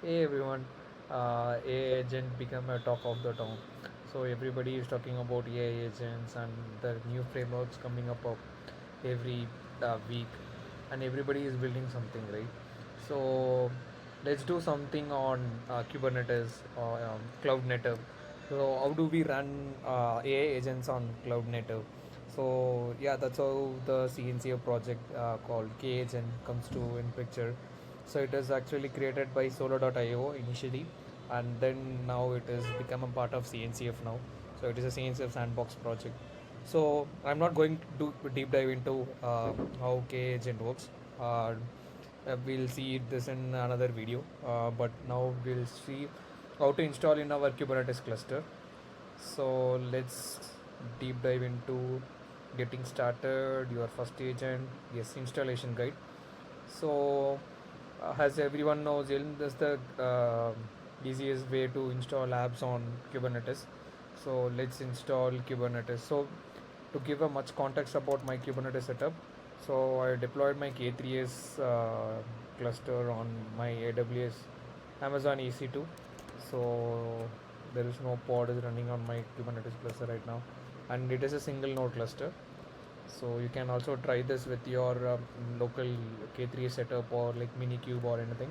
Hey everyone, AI agent become a talk of the town. So everybody is talking about AI agents and the new frameworks coming up of every week, and everybody is building something, right? So let's do something on Kubernetes or cloud native. So how do we run AI agents on cloud native? So yeah, that's how the CNCF project called K agent comes to in picture. So it is actually created by solo.io initially, and then now it has become a part of CNCF now. So it is a CNCF sandbox project. So I'm not going to do deep dive into how K agent works. Uh, we'll see this in another video. But now we'll see how to install in our Kubernetes cluster. So let's deep dive into getting started. Your first agent, yes, installation guide. So as everyone knows, Elm is the easiest way to install apps on Kubernetes. So let's install Kubernetes. So to give a much context about my Kubernetes setup, so I deployed my K3s cluster on my AWS Amazon EC2. So there is no pod is running on my Kubernetes cluster right now, and it is a single node cluster. So you can also try this with your local K3 setup or like Minikube or anything.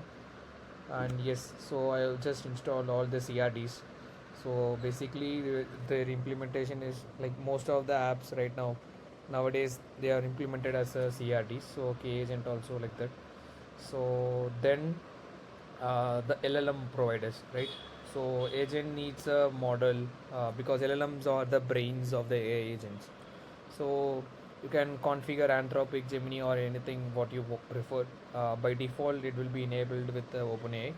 And yes, so I'll just install all the CRDs. So basically their implementation is like most of the apps right now nowadays they are implemented as a CRD. So K agent also like that. So then the LLM providers, right? So agent needs a model because LLMs are the brains of the AI agents. So you can configure Anthropic, Gemini, or anything what you prefer. By default, it will be enabled with OpenAI,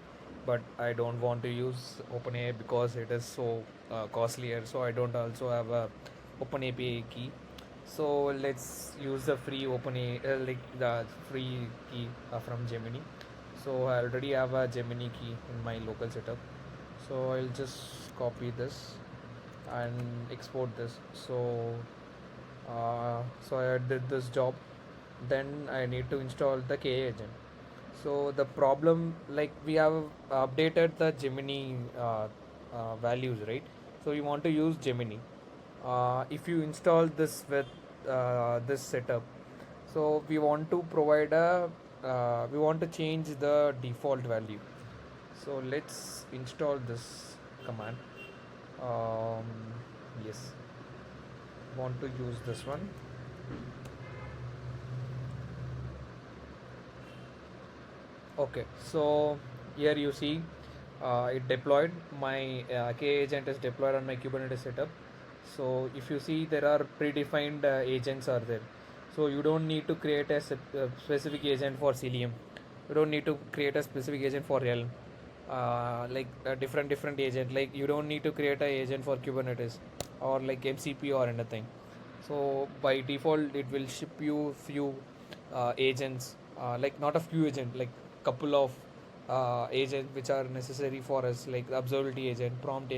but I don't want to use OpenAI because it is so costlier. So I don't also have a OpenAPI key. So let's use the free OpenAI, like the free key from Gemini. So I already have a Gemini key in my local setup. So I'll just copy this and export this. So I did this job. Then I need to install the K agent. So the problem, like we have updated the Gemini values, right? So you want to use Gemini. If you install this with this setup, so we want to provide a we want to change the default value. So let's install this command. Um, yes, want to use this one. Okay, so here you see it deployed. My K agent is deployed on my Kubernetes setup. So if you see there are predefined agents are there. So you don't need to create a specific agent for Cilium. You don't need to create a specific agent for Helm. Like a different agent. Like you don't need to create a agent for Kubernetes or like MCP or anything. So by default it will ship you few agents, like not a few agent, like couple of agents which are necessary for us, like observability agent, prompt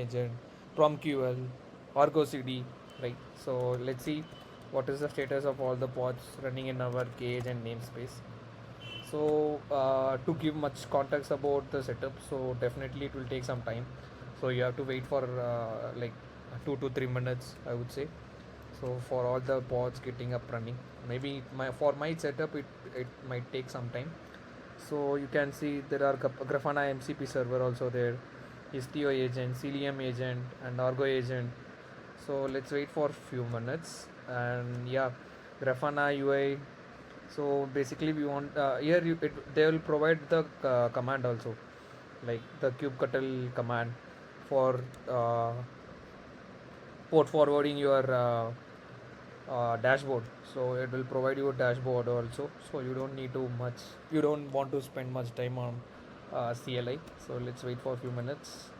QL, Argo CD, right? So let's see what is the status of all the pods running in our cage and namespace. So to give much context about the setup, so definitely it will take some time. So you have to wait for like 2 to 3 minutes, I would say. So for all the pods getting up running, maybe for my setup it might take some time. So you can see there are Grafana MCP server also there, Istio agent, Cilium agent, and Argo agent. So let's wait for few minutes. And yeah, Grafana UI. So basically we want here they will provide the command also, like the kubectl command for port forwarding your dashboard. So it will provide you a dashboard also, so you don't want to spend much time on CLI. So let's wait for a few minutes.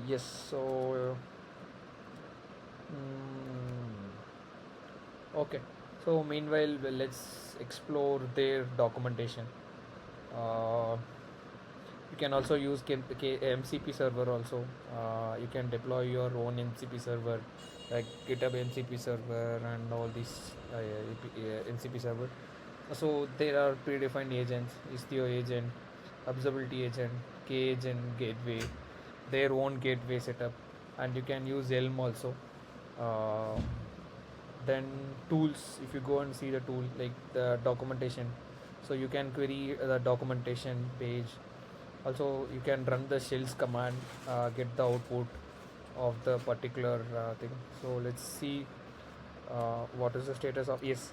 Yes, so okay, so meanwhile let's explore their documentation. uh, you can also use MCP server also. You can deploy your own MCP server, like GitHub MCP server and all these MCP server. So there are predefined agents, Istio agent, observability agent, kagent gateway, their own gateway setup, and you can use helm also. uh, then tools, if you go and see the tool like the documentation, so you can query the documentation page. Also you can run the shells command, get the output of the particular thing. So let's see what is the status of, yes.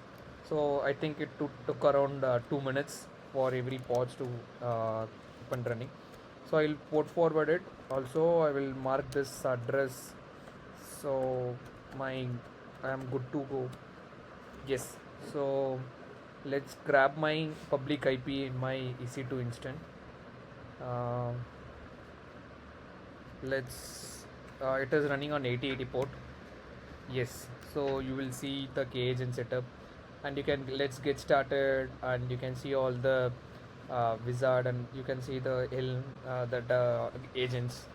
So I think it took around 2 minutes for every pods to up and running. So I'll port forward it. Also I will mark this address, so my I am good to go. Yes. So let's grab my public IP in my EC2 instance. Uh, let's it is running on 8080 port. Yes. So you will see the cage and setup, and you can, let's get started, and you can see all the wizard, and you can see the helm, that agents.